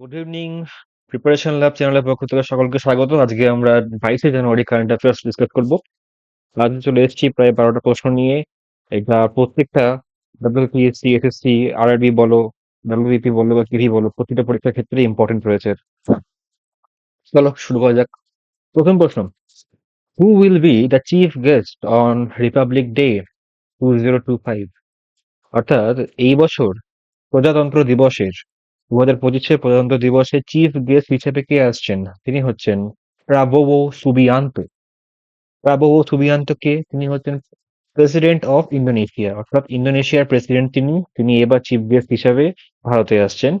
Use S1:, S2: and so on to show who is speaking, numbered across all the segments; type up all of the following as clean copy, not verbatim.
S1: Good evening. Preparation lab চ্যানেলের পক্ষ থেকে সকলকে স্বাগত। আজকে আমরা 22শে জানুয়ারি কারেন্ট অ্যাফেয়ার্স ডিসকাস করব। আজ চলে এসেছি প্রায় 12টা প্রশ্ন নিয়ে। এটা প্রত্যেকটা ডব্লিউপিএসসি, এসএসসি, আরআরবি বলো, ডব্লিউবিপি বলো বা কিভি বলো, প্রতিটা পরীক্ষার ক্ষেত্রে ইম্পর্টেন্ট রয়েছে। চলো শুরু করা যাক। প্রথম প্রশ্ন, who will be the chief guest on Republic day 2025? অর্থাৎ এই বছর প্রজাতন্ত্র দিবসের 2025-এর প্রজাতন্ত্র দিবসে চিফ গেস্ট হিসেবে কে আসছেন? তিনি হচ্ছেন প্রাবোবো সুবিয়ান্তো। প্রাবোবো সুবিয়ান্তো কে? তিনি হচ্ছেন প্রেসিডেন্ট অফ ইন্দোনেশিয়া, অর্থাৎ ইন্দোনেশিয়ার প্রেসিডেন্ট তিনি। তিনি এবার চিফ গেস্ট হিসেবে ভারতে আসছেন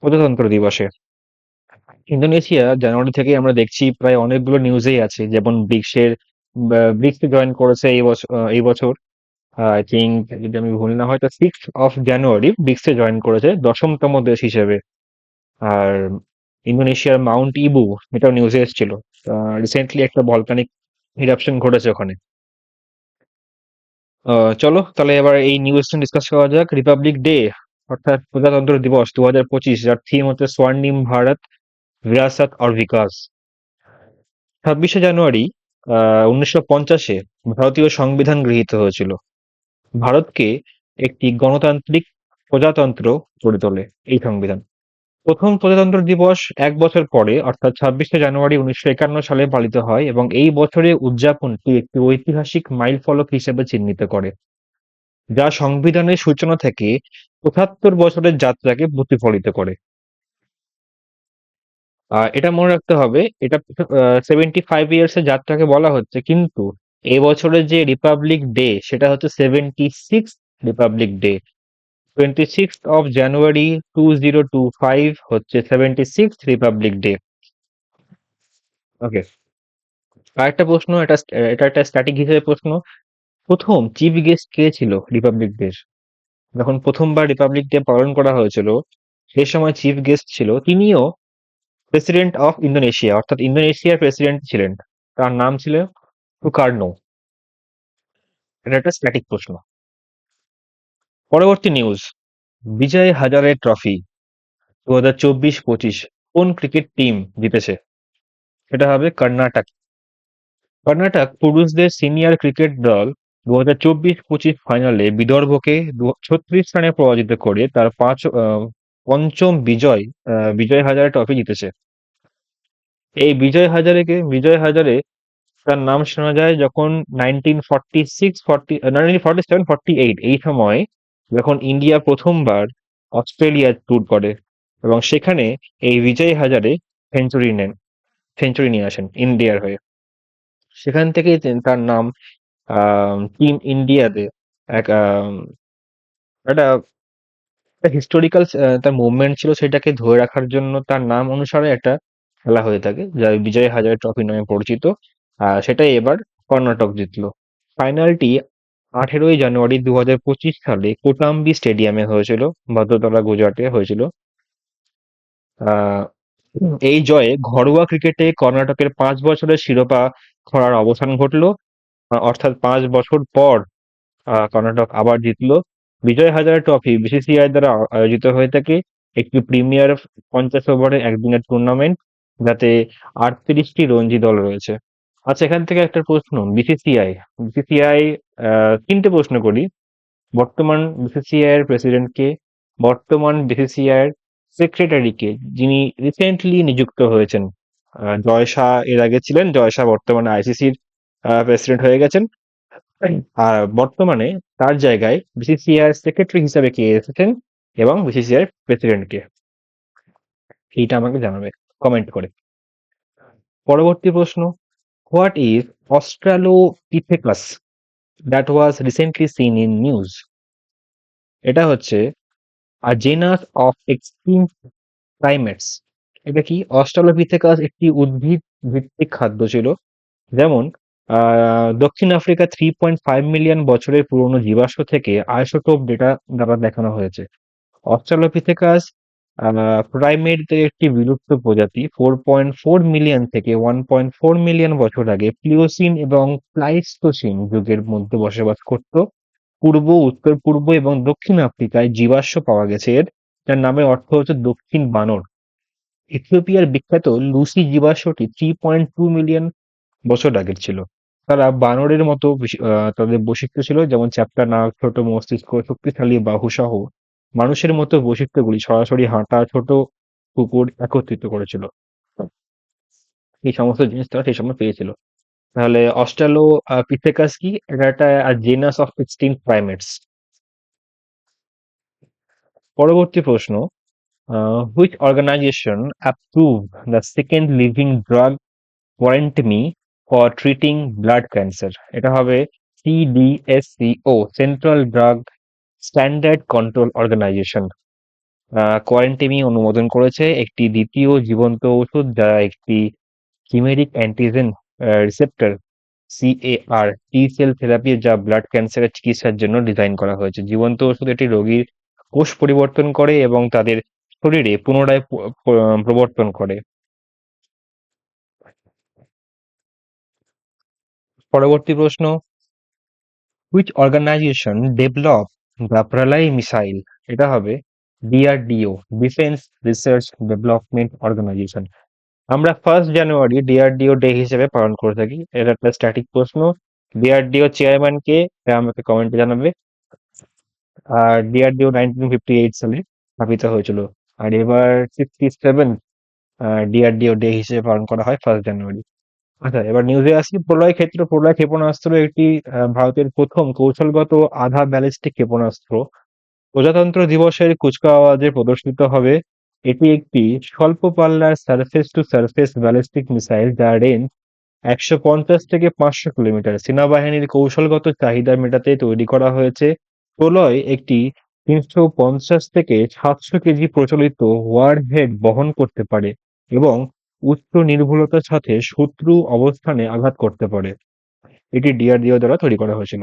S1: প্রজাতন্ত্র দিবসে। ইন্দোনেশিয়া জানুয়ারি থেকে আমরা দেখছি প্রায় অনেকগুলো নিউজেই আছে, যেমন ব্রিক্সে জয়েন করেছে এই বছর। আই থিঙ্ক, যদি আমি ভুল না হয়, তো 6 জানুয়ারি ব্রিক্সে জয়েন করেছে 10তম দেশ হিসেবে। আর ইন্দোনেশিয়ার মাউন্ট ইবু, এটাও নিউজে এসেছিল। রিসেন্টলি একটা ভলকানিক ইরাপশন ঘটেছে ওখানে। চলো তাহলে এবার এই নিউজটা ডিসকাস করা যাক। রিপাবলিক ডে অর্থাৎ প্রজাতন্ত্র দিবস 2025, যার থিম হচ্ছে স্বর্ণিম ভারত, বিরাসত আর বিকাশ। 26শে জানুয়ারি 1950-এ ভারতীয় সংবিধান গৃহীত হয়েছিল। ভারতকে একটি গণতান্ত্রিক প্রজাতন্ত্র করে তোলে এই সংবিধান। প্রথম প্রজাতন্ত্র দিবস 1 বছর পরে, অর্থাৎ 26শে জানুয়ারি 1951 সালে পালিত হয় এবং এই বছরের উদযাপনটি একটি ঐতিহাসিক মাইলফলক হিসেবে চিহ্নিত করে, যা সংবিধানের সূচনা থেকে 75 বছরের যাত্রাকে প্রতিফলিত করে। এটা মনে রাখতে হবে, এটা 75 ইয়ার্স এর যাত্রাকে বলা হচ্ছে, কিন্তু এবছরের যে রিপাবলিক ডে সেটা হচ্ছে 76 রিপাবলিক ডে। 26 জানুয়ারি 2025 হচ্ছে 76 রিপাবলিক ডে। ওকে, আরেকটা প্রশ্ন, এটা একটা স্ট্যাটিক হিসেবে প্রশ্ন। প্রথম চিফ গেস্ট কে ছিল রিপাবলিক ডে? যখন প্রথমবার রিপাবলিক ডে পালন করা হয়েছিল, সে সময় চিফ গেস্ট ছিল তিনিও প্রেসিডেন্ট অফ ইন্দোনেশিয়া, অর্থাৎ ইন্দোনেশিয়ার প্রেসিডেন্ট ছিলেন। তার নাম ছিল সুকার্নো। এটা একটা স্ট্যাটিক প্রশ্ন। পরবর্তী নিউজ, বিজয় হাজারে ট্রফি 2024-25 কোন ক্রিকেট টিম জিতেছে? সেটা হবে কর্ণাটক। কর্ণাটক পুরুষদের সিনিয়র ক্রিকেট দল 2024-25 ফাইনালে বিদর্ভকে 36 রানে পরাজিত করে তার পঞ্চম বিজয় হাজারে ট্রফি জিতেছে। এই বিজয় হাজারে তার নাম শোনা যায় যখন 1947-48 এই সময়, যখন ইন্ডিয়া প্রথমবার অস্ট্রেলিয়া ট্যুর করে এবং সেখানে এই বিজয় হাজারে সেঞ্চুরি নিয়ে আসেন ইন্ডিয়ার হয়ে। সেখান থেকেই তার নাম টিম ইন্ডিয়াতে এক একটা হিস্টোরিক্যাল তার মুভমেন্ট ছিল, সেটাকে ধরে রাখার জন্য তার নাম অনুসারে একটা খেলা হয়ে থাকে, যা বিজয় হাজারে ট্রফি নামে পরিচিত। সেটাই এবার কর্ণাটক জিতলো। ফাইনালটি 18ই জানুয়ারি 2025 সালে কোটাম্বি স্টেডিয়ামে হয়েছিল, ভদ্রতলা গুজরাটে হয়েছিল। আহ এই জয়ে ঘরোয়া ক্রিকেটে কর্ণাটকের 5 বছরের শিরোপা খরার অবসান ঘটলো। অর্থাৎ 5 বছর পর কর্ণাটক আবার জিতলো। বিজয় হাজারে ট্রফি বিসিসিআই দ্বারা আয়োজিত হয়ে থাকে, একটি প্রিমিয়ার 50 ওভারের একদিনের টুর্নামেন্ট, যাতে 38টি রঞ্জি দল রয়েছে। আচ্ছা, এখান থেকে একটা প্রশ্ন, বিসিসিআই 3টে প্রশ্ন করি। বর্তমান বিসিসিআই এর প্রেসিডেন্ট কে? বর্তমান বিসিসিআই এর সেক্রেটারি কে, যিনি রিসেন্টলি নিযুক্ত হয়েছেন? জয় শাহ এর আগে ছিলেন, জয় শাহ বর্তমানে আইসিসির প্রেসিডেন্ট হয়ে গেছেন। আর বর্তমানে তার জায়গায় বিসিসিআই সেক্রেটারি হিসাবে কে এসেছেন এবং বিসিসিআই প্রেসিডেন্ট কে? এইটা আমাকে জানাবে কমেন্ট করে। পরবর্তী প্রশ্ন, what is Australopithecus that was recently seen in news? এটা হচ্ছে জেনাস অফ এক্সটিংক্ট প্রাইমেটস। এটা কি? অস্ট্রালোপিথেকাস একটি উদ্ভিদ ভিত্তিক খাদ্য ছিল, যেমন দক্ষিণ আফ্রিকা 3.5 মিলিয়ন বছরের পুরনো জীবাশ্ম থেকে আইসোটোপ ডেটা দ্বারা দেখানো হয়েছে। অস্ট্রালোপিথেকাস প্রাইমেটদের একটি বিলুপ্ত প্রজাতি 4.4 মিলিয়ন থেকে 1.4 মিলিয়ন বছর আগে প্লিওসিন এবং প্লাইস্টোসিন যুগের মধ্যে বসবাস করত। পূর্ব, উত্তর পূর্ব এবং দক্ষিণ আফ্রিকায় জীবাশ্ম পাওয়া গেছে এর, যার নামের অর্থ হচ্ছে দক্ষিণ বানর। ইথিওপিয়ার বিখ্যাত লুসি জীবাশ্মটি 3.2 মিলিয়ন বছর আগের ছিল। তারা বানরের মতো তাদের বৈশিষ্ট্য ছিল, যেমন চ্যাপ্টা নাক, ছোট মস্তিষ্ক, শক্তিশালী বাহু সহ মানুষের মতো বৈশিষ্ট্যগুলি সরাসরি হাঁটা, ছোট কুকুর একত্রিত করেছিল। এই সমস্ত জিনিস তারা সেই সময় পেয়েছিল। তাহলে অস্ট্রালো পিথেকাস কি? এটা একটা জেনাস অফ এক্সটিংক্ট প্রাইমেটস। পরবর্তী প্রশ্ন, which organization approved the second living drug Qartemi for treating blood cancer? এটা হবে CDSCO, central drug standard control organization. Qartemi অনুমোদন করেছে একটি দ্বিতীয় জীবন্ত ওষুধ, যা একটি chimeric antigen receptor CAR T cell therapy, যা ব্লাড ক্যান্সারের চিকিৎসার জন্য ডিজাইন করা হয়েছে। জীবন্ত ওষুধ এটি রোগীর কোষ পরিবর্তন করে এবং তাদের শরীরে পুনরায় প্রবর্তন করে। পরবর্তী প্রশ্ন, which organisation develop the Pralay missile? এটা হবে DRDO, defence research development organisation. আমরা 1 জানুয়ারি ডিআরডিও ডে হিসেবে পালন করে থাকি। এটা একটা স্ট্যাটিক প্রশ্ন। ডিআরডিও চেয়ারম্যান কে? এটা আমাকে কমেন্টে জানাবে। আর ডিআরডিও 1958 সালে স্থাপিত হয়েছিল। আর এবার 67 ডিআরডিও ডে হিসেবে পালন করা হয় 1 জানুয়ারি। আচ্ছা, এবার নিউজে আসি। প্রলয় ক্ষেপণাস্ত্র একটি ভারতের প্রথম কৌশলগত আধা ব্যালিস্টিক ক্ষেপণাস্ত্র প্রজাতন্ত্র দিবসের কুচকাওয়াজে প্রদর্শিত হবে। এটি একটি স্বল্প পাল্লার surface two surface ballistic missile, যার রেঞ্জ 150 থেকে 500 কিলোমিটার। সেনাবাহিনীর কৌশলগত চাহিদা মেটাতে তৈরি করা হয়েছে। প্রলয় একটি 350 থেকে 700 কেজি প্রচলিত ওয়ারহেড বহন করতে পারে এবং উচ্চ নির্ভুলতার সাথে শত্রু অবস্থানে আঘাত করতে পারে। এটি ডিআরডিও দ্বারা তৈরি করা হয়েছিল।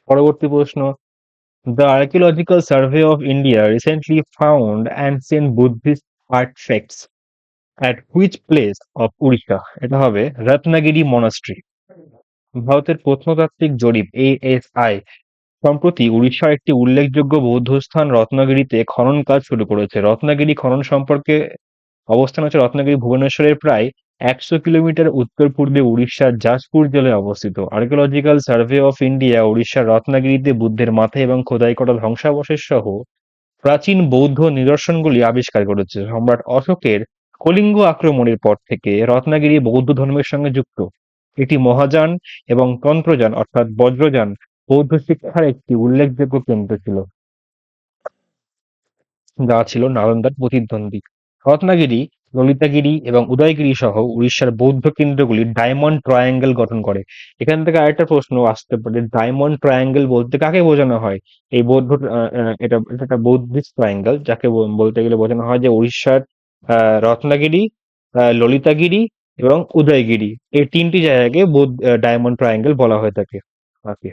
S1: পরবর্তী প্রশ্ন, the archaeological survey of India recently found ancient Buddhist artefacts at which place of Orissa? এটা হবে রত্নাগিরি মনাস্ট্রি। ভারতের প্রত্নতাত্ত্বিক জরিপ এএসআই সম্প্রতি উড়িষ্যার একটি উল্লেখযোগ্য বৌদ্ধ স্থান রত্নাগিরিতে খনন কাজ শুরু করেছে। রত্নাগিরি খনন সম্পর্কে অবস্থান হচ্ছে রত্নাগিরি ভুবনেশ্বরের প্রায় 100 কিলোমিটার উত্তর পূর্বে উড়িষ্যার জাজপুর জেলায় অবস্থিত। আর্কিওলজিক্যাল সার্ভে অফ ইন্ডিয়া উড়িষ্যার রত্নাগিরিতে বুদ্ধের মাথা এবং খোদাই করা ধ্বংসাবশেষ সহ প্রাচীন বৌদ্ধ নিদর্শনগুলি আবিষ্কার করেছে। সম্রাট অশোকের কলিঙ্গ আক্রমণের পর থেকে রত্নাগিরি বৌদ্ধ ধর্মের সঙ্গে যুক্ত। এটি মহাযান এবং তন্ত্রযান অর্থাৎ বজ্রযান বৌদ্ধ শিক্ষার একটি উল্লেখযোগ্য কেন্দ্র ছিল, যা ছিল নালন্দার প্রতিদ্বন্দ্বী। রত্নাগিরি, ললিতাগিরি এবং উদয়গিরি সহ উড়িষ্যার বৌদ্ধ কেন্দ্রগুলি ডায়মন্ড ট্রায়াঙ্গেল গঠন করে। এখান থেকে আরেকটা প্রশ্ন আসতে পারে, ডায়মন্ড ট্রায়াঙ্গেল বলতে কাকে বোঝানো হয়? এই বৌদ্ধ এটা একটা বৌদ্ধিস্ট ট্রায়াঙ্গেল, যাকে বলতে গেলে বোঝানো হয় যে উড়িষ্যার রত্নাগিরি, ললিতাগিরি এবং উদয়গিরি, এই তিনটি জায়গাকে ডায়মন্ড ট্রায়াঙ্গেল বলা হয়ে থাকে। ওকে।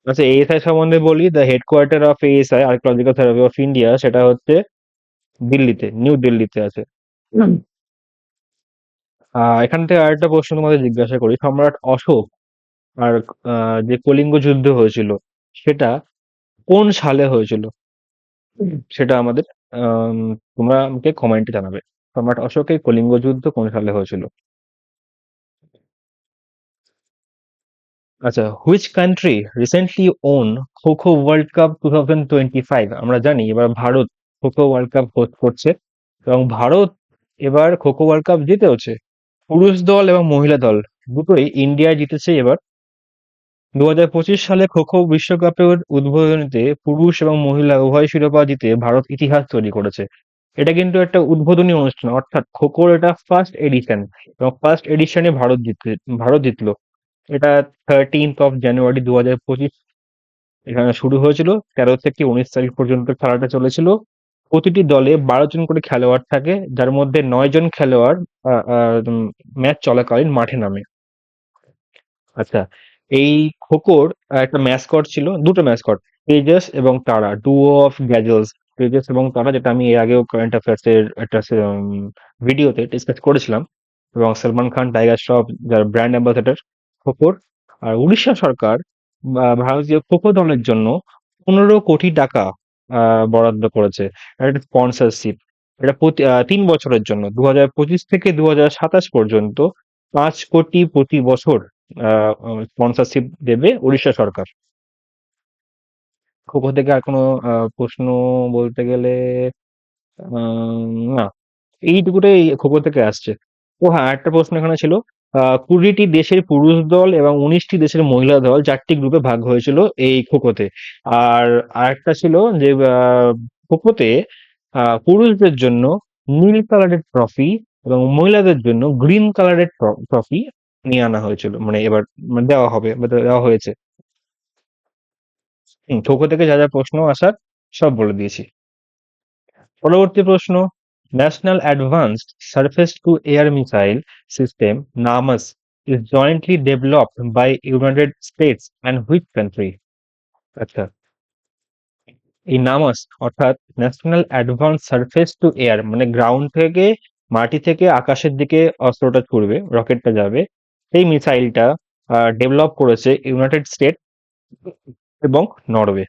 S1: আচ্ছা, এএসআই সম্বন্ধে বলি। The headquarter of ASI archaeological survey of India সেটা হচ্ছে দিল্লিতে, নিউ দিল্লিতে আছে। হুম। এখান থেকে আরেকটা প্রশ্ন তোমাদের জিজ্ঞাসা করি। সম্রাট অশোক আর যে কলিঙ্গ যুদ্ধ হয়েছিল সেটা কোন সালে হয়েছিল? সেটা আমাদের আম, তোমরা আমাকে কমেন্টে জানাবে। সম্রাট অশোকের কলিঙ্গ যুদ্ধ কোন সালে হয়েছিল? আচ্ছা, which country recently won kho kho world cup 2025? আমরা জানি এবার Bharat kho kho world cup host করছে এবং ভারত এবার খো খো ওয়ার্ল্ড কাপ জিতেওছে। পুরুষ দল এবং মহিলা দল দুটোই ইন্ডিয়া জিতেছে এবার। 2025 সালে খো খো বিশ্বকাপের উদ্বোধনীতে পুরুষ এবং মহিলা উভয় শিরোপা জিতে ভারত ইতিহাস তৈরি করেছে। এটা কিন্তু একটা উদ্বোধনী অনুষ্ঠান, অর্থাৎ খো খোর এটা ফার্স্ট এডিশন এবং ফার্স্ট এডিশনে ভারত জিতলো। এটা 13 জানুয়ারি 2025 এখানে শুরু হয়েছিল। 13 থেকে 19 তারিখ পর্যন্ত খেলাটা চলেছিল। প্রতিটি দলে 12 জন করে খেলোয়াড় থাকে, যার মধ্যে 9 জন খেলোয়াড় ম্যাচ চলাকালীন মাঠে নামে। আচ্ছা, এই খোখোর একটা ম্যাসকট ছিল, দুটো ম্যাসকট, তেজাস এবং তারা, ডুও অফ গ্যাজলস। তেজাস এবং তারা, যেটা আমি এর আগেও কারেন্ট অ্যাফেয়ার্স এর একটা ভিডিওতে ডিসকাস করেছিলাম। এবং সলমান খান, টাইগার শ্রফ যার ব্র্যান্ড অ্যাম্বাসেডর খোখোর। আর উড়িষ্যা সরকার ভারতীয় খোখো দলের জন্য 15 কোটি টাকা বরাদ্দ করেছে, একটা স্পন্সরশিপ। এটা ৩ বছরের জন্য ২০২৫ থেকে ২০২৭ পর্যন্ত ৫ কোটি প্রতি বছর স্পন্সরশিপ দেবে উড়িষ্যা সরকার। খোখো থেকে আর কোনো প্রশ্ন বলতে গেলে না, এইটুকুটাই খোখো থেকে আসছে। ও হ্যাঁ, একটা প্রশ্ন এখানে ছিল। ২০টি দেশের পুরুষ দল এবং ১৯টি দেশের মহিলা দল ৪টি গ্রুপে ভাগ হয়েছিল এই খোখোতে। আর আরেকটা ছিল যে খোখোতে পুরুষদের জন্য নীল কালারের ট্রফি এবং মহিলাদের জন্য গ্রিন কালারের ট্রফি নিয়ে আনা হয়েছিল, মানে এবার মানে দেওয়া হবে বা দেওয়া হয়েছে। খোখো থেকে যা যা প্রশ্ন আসার সব বলে দিয়েছি। পরবর্তী প্রশ্ন, national advanced surface to air missile system NASAMS is jointly developed by United States and which country? আচ্ছা, এই নামাস অর্থাৎ national advance surface to air মানে গ্রাউন্ড থেকে মাটি থেকে আকাশের দিকে অস্ত্রটা ছুড়বে, রকেটটা যাবে, সেই মিসাইলটা ডেভেলপ করেছে ইউনাইটেড স্টেট এবং নরওয়ে।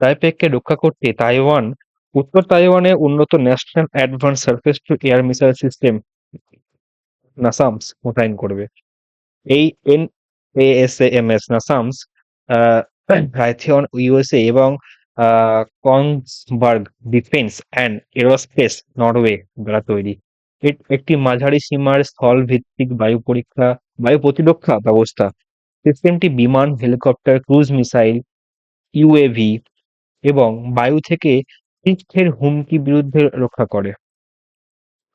S1: তাইপেকে রক্ষা করতে তাইওয়ান উত্তর তাইওয়ানে উন্নত national advance surface to air missile system NASAMS মোতায়েন করবে। এই NASAMS নাসামস রাইথিয়ন ইউএসএ এবং Kongsberg defence and aerospace Norway দ্বারা তৈরি। একটি মাঝারি সীমার স্থল ভিত্তিক বায়ু প্রতিরক্ষা ব্যবস্থা। সিস্টেমটি বিমান, হেলিকপ্টার, ক্রুজ মিসাইল, ইউএভি এবং বায়ু থেকে পৃষ্ঠের হুমকি বিরুদ্ধে রক্ষা করে।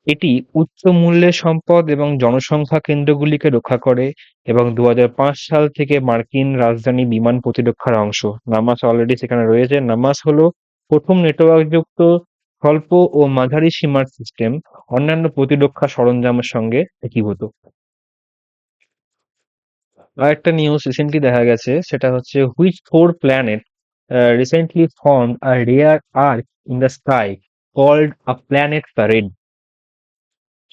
S1: এটি উচ্চ মূল্যের সম্পদ এবং জনসংখ্যা কেন্দ্রগুলিকে রক্ষা করে এবং ২০০৫ সাল থেকে মার্কিন রাজধানী বিমান প্রতিরক্ষার অংশ। নামাস অলরেডি সেখানে রয়েছে। নামাস হলো প্রথম নেটওয়ার্কযুক্ত স্বল্প ও মাঝারি সীমার সিস্টেম অন্যান্য প্রতিরক্ষা সরঞ্জামের সঙ্গে একীভূত। আরেকটা নিউজ রিসেন্টলি দেখা গেছে, সেটা হচ্ছে which four planet recently formed a rare arc in the sky called a planet parade.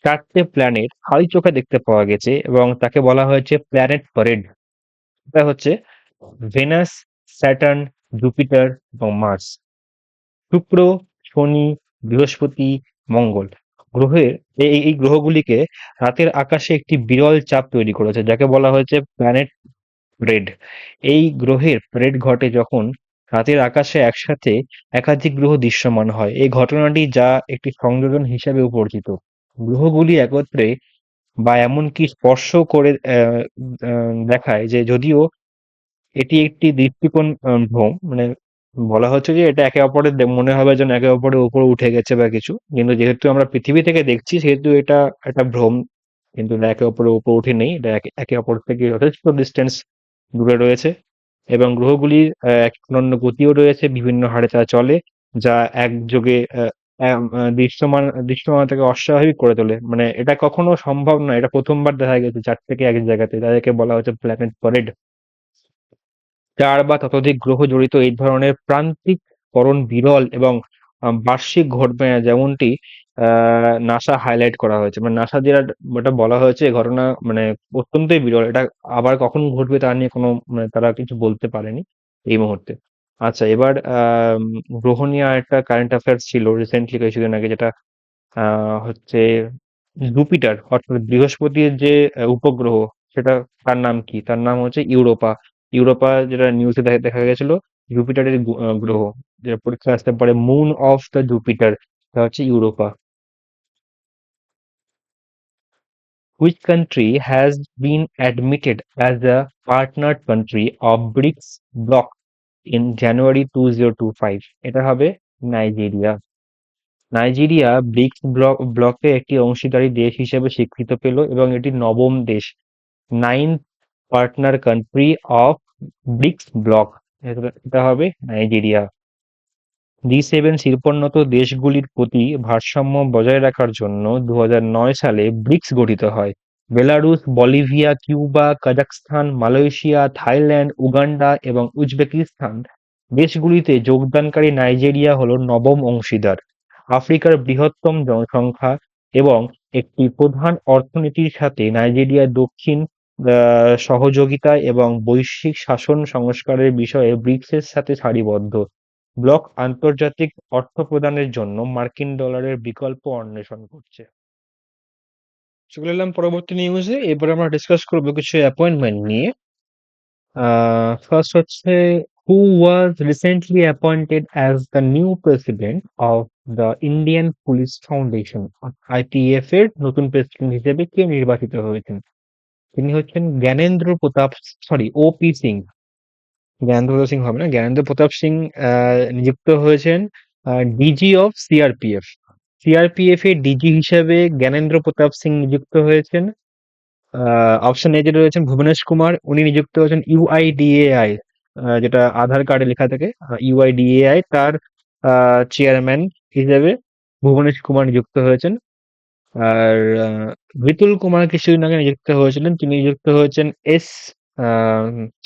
S1: ৪টে প্ল্যানেট খালি চোখে দেখতে পাওয়া গেছে এবং তাকে বলা হয়েছে প্ল্যানেট প্যারেড। এটা হচ্ছে ভেনাস, স্যাটার্ন, জুপিটার এবং মার্স। শুক্র, শনি, বৃহস্পতি, মঙ্গল গ্রহের এই গ্রহগুলিকে রাতের আকাশে একটি বিরল চাপ তৈরি করেছে যাকে বলা হয়েছে প্ল্যানেট প্যারেড। এই গ্রহের প্যারেড ঘটে যখন রাতের আকাশে একসাথে একাধিক গ্রহ দৃশ্যমান হয়। এই ঘটনাটি যা একটি সংযোজন হিসাবেও পরিচিত। গ্রহগুলি একত্রে বা এমনকি স্পর্শ করে দেখায় যে যদিও এটি একটি দৃষ্টিকোণ ভ্রম, মানে বলা হচ্ছে যে এটা একে অপরের মনে হবে যেন একে অপরের উপরে উঠে গেছে বা কিছু, কিন্তু যেহেতু আমরা পৃথিবী থেকে দেখছি সেহেতু এটা একটা ভ্রম, কিন্তু এটা একে অপরের উপর উঠে নেই, এটা একে একে অপর থেকে যথেষ্ট ডিস্টেন্স দূরে রয়েছে এবং গ্রহগুলির এক অনন্য গতিও রয়েছে, বিভিন্ন হারে তারা চলে যা একযোগে দৃশ্যমানতাকে অস্বাভাবিক করে তোলে। মানে এটা কখনো সম্ভব নয়, এটা প্রথমবার দেখা গেছে ৪ থেকে এক জায়গাতে, তাদেরকে বলা হচ্ছে প্ল্যানেট প্যারেড। ৪ বা ততোধিক গ্রহ জড়িত এই ধরনের প্রান্তিককরণ বিরল এবং বার্ষিক ঘটবে না, যেমনটি নাসা হাইলাইট করা হয়েছে। মানে নাসা যেটা বলা হয়েছে এই ঘটনা মানে অত্যন্তই বিরল। এটা আবার কখন ঘটবে তা নিয়ে কোনো মানে তারা কিছু বলতে পারেনি এই মুহূর্তে। আচ্ছা, এবার গ্রহ নিয়ে আরেকটা কারেন্ট অ্যাফেয়ার্স ছিল রিসেন্টলি কিছুদিন আগে, যেটা হচ্ছে জুপিটার অর্থাৎ বৃহস্পতির যে উপগ্রহ, সেটা তার নাম কি? তার নাম হচ্ছে ইউরোপা। ইউরোপা যেটা নিউজে দেখা গেছিল, জুপিটারের গ্রহ যেটা পরীক্ষায় আসতে পারে, মুন অফ দ্য জুপিটার, সেটা হচ্ছে Europa. Which country has been admitted as a partnered country of BRICS bloc in January 2025? এটা হবে নাইজেরিয়া। নাইজেরিয়া ব্রিক্স ব্লকে একটি অংশীদারি দেশ হিসেবে স্বীকৃত পেল এবং এটি নবম দেশ, ninth partner country of BRICS bloc. এটা হবে নাইজেরিয়া। জি7 শিল্পোন্নত দেশগুলির প্রতি ভারসাম্য বজায় রাখার জন্য ২০০৯ সালে ব্রিক্স গঠিত হয়। Belarus, Bolivia, Cuba, Kazakhstan, Malaysia, Thailand, Uganda এবং উজবেকিস্তান দেশগুলিতে যোগদানকারী নাইজেরিয়া হলো নবম অংশীদার। আফ্রিকার বৃহত্তম জনসংখ্যা এবং একটি প্রধান অর্থনীতির সাথে নাইজেরিয়া দক্ষিণ সহযোগিতা এবং বৈশ্বিক শাসন সংস্কারের বিষয়ে ব্রিক্সের সাথে সারিবদ্ধ। ব্লক আন্তর্জাতিক অর্থ প্রদানের জন্য মার্কিন ডলারের বিকল্প অন্বেষণ করছে। চলে এলাম পরবর্তী নিউজে। এবার আমরা ডিসকাস করবো কিছু অ্যাপয়েন্টমেন্ট নিয়ে। ফার্স্ট হচ্ছে, who was recently appointed as the new president of the Indian police foundation, IPF এর নতুন প্রেসিডেন্ট হিসেবে কে নির্বাচিত হয়েছেন? তিনি হচ্ছেন জ্ঞানেন্দ্র প্রতাপ, সরি, ওপি সিং। জ্ঞানেন্দ্র প্রতাপ সিং হবে না, জ্ঞানেন্দ্র প্রতাপ সিং নিযুক্ত হয়েছেন ডিজি অফ সিআরপিএফ। সিআরপিএফ এর ডিজি হিসেবে জ্ঞানেন্দ্র প্রতাপ সিং নিযুক্ত হয়েছেন। অপশন এ যেটা রয়েছেন ভুবনেশ কুমার, উনি নিযুক্ত হয়েছেন ইউআইডিএআই, যেটা আধার কার্ডে লেখা থাকে, ইউআইডিএআই তার চেয়ারম্যান হিসেবে ভুবনেশ কুমার নিযুক্ত হয়েছেন। আর বিতুল কুমার কিছুদিন আগে নিযুক্ত হয়েছিলেন, তিনি নিযুক্ত হয়েছেন S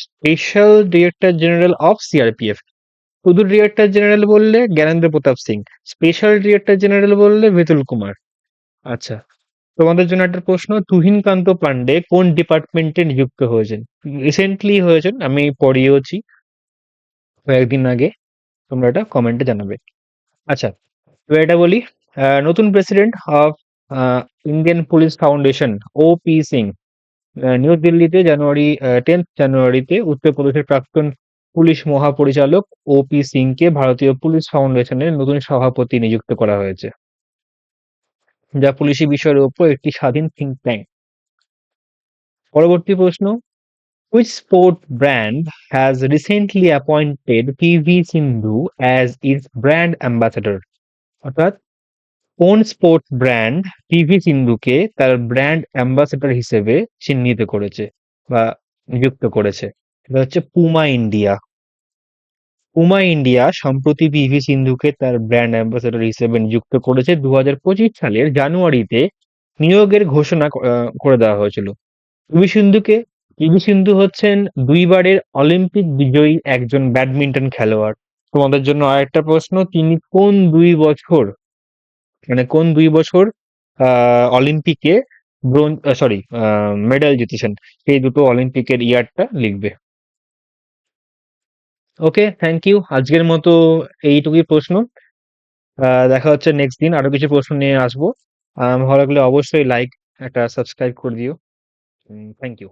S1: special director general of CRPF. শুধু ডিরেক্টর জেনারেল বললে Gyanendra Pratap Singh, special director general বললে বিতুল কুমার। আচ্ছা, তোমাদের জন্য একটা প্রশ্ন, তুহিনকান্ত পান্ডে কোন ডিপার্টমেন্টে নিযুক্ত হয়েছেন? রিসেন্টলি হয়েছেন, আমি পড়িয়েওছি কয়েকদিন আগে, তোমরা এটা কমেন্টে জানাবে। আচ্ছা, এবার এটা বলি, নতুন president of Indian police foundation OP Singh new দিল্লিতে 10th জানুয়ারিতে উত্তরপ্রদেশের প্রাক্তন পুলিশ মহাপরিচালক ওপি সিংকে ভারতীয় পুলিশ ফাউন্ডেশনের নতুন সভাপতি নিযুক্ত করা হয়েছে, যা পুলিশি বিষয়ের উপর একটি স্বাধীন থিঙ্ক ট্যাঙ্ক। পরবর্তী প্রশ্ন, which sport brand has recently appointed PV Sindhu as its brand ambassador? অর্থাৎ কোন স্পোর্টস ব্র্যান্ড পিভি সিন্ধুকে তার ব্র্যান্ড অ্যাম্বাসেডর হিসেবে চিহ্নিত করেছে বা নিযুক্ত করেছে? এটা হচ্ছে পুমা ইন্ডিয়া। পুমা ইন্ডিয়া সম্প্রতি পিভি সিন্ধুকে তার ব্র্যান্ড অ্যাম্বাসেডর হিসেবে নিযুক্ত করেছে। 2025 সালের জানুয়ারিতে নিয়োগের ঘোষণা করে দেওয়া হয়েছিল। পিভি সিন্ধু হচ্ছেন দুইবারের অলিম্পিক বিজয়ী একজন ব্যাডমিন্টন খেলোয়াড়। তোমাদের জন্য আরেকটা প্রশ্ন, তিনি কোন দুই বছর অলিম্পিকে মেডেল জিতেছেন? সেই দুটো অলিম্পিকের ইয়ারটা লিখবে। ওকে, থ্যাংক ইউ। আজকের মতো এইটুকুই প্রশ্ন। দেখা হচ্ছে নেক্সট দিন, আরো কিছু প্রশ্ন নিয়ে আসবো। ভালো লাগলে অবশ্যই লাইক, একটা সাবস্ক্রাইব করে দিও। Thank you.